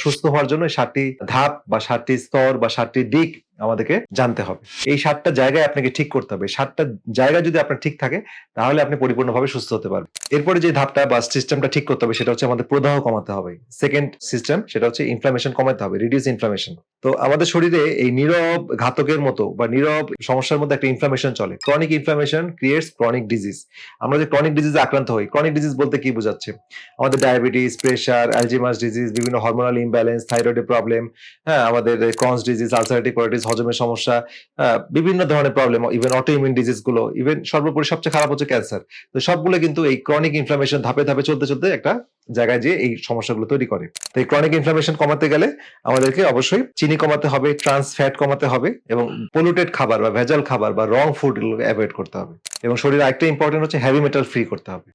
সুস্থ হওয়ার জন্য এই ৭টি ধাপ বা ৭টি স্তর বা ৭টি দিক আমাদেরকে জানতে হবে। এই ৭টা জায়গায় আপনাকে ঠিক করতে হবে। ৭টা জায়গা যদি আপনার ঠিক থাকে তাহলে আপনি পরিপূর্ণভাবে সুস্থ হতে পারবেন। এরপরে যে ধাপটা বা সিস্টেমটা ঠিক করতে হবে সেটা হচ্ছে আমাদের প্রদাহ কমাতে হবে। 2nd সিস্টেম সেটা হচ্ছে ইনফ্লামেশন কমাতে হবে, রিডিউস ইনফ্লামেশন। তো আমাদের শরীরে এই নীরব ঘাতকের মতো বা নীরব সমস্যার মধ্যে একটা ইনফ্লামেশন চলে। Chronic inflammation creates chronic disease. আমরা যে ক্রনিক ডিজিজে আক্রান্ত হই, ক্রনিক ডিজিজ বলতে কি বোঝাচ্ছে? আমাদের ডায়াবেটিস, প্রেশার, অ্যালঝেইমার্স ডিজিজ, বিভিন্ন হরমোনাল ইমব্যালেন্স, থাইরয়েডের প্রবলেম, হ্যাঁ? আমাদের ক্রনস ডিজিজ, আলসারেটিভ কোলাইটিস, হজমের সমস্যা, বিভিন্ন ধরনের problem, even auto immune disease গুলো, ইভেন সর্বোপরি সবচেয়ে খারাপ হচ্ছে ক্যান্সার। তো সবগুলো কিন্তু এই ক্রনিক ইনফ্লামেশন ধাপে, ধাপে চলতে একটা জায়গায় যেয়ে এই সমস্যাগুলো তৈরি করে। তো এই ক্রনিক ইনফ্লামেশন কমাতে গেলে আমাদেরকে অবশ্যই চিনি কমাতে হবে, ট্রান্স ফ্যাট কমাতে হবে এবং পলিউটেড খাবার বা ভেজাল খাবার বা রং ফুড এগুলোকে এভয়েড করতে হবে। এবং শরীরে আরেকটা ইম্পর্টেন্ট হচ্ছে হেভি মেটাল ফ্রি করতে হবে।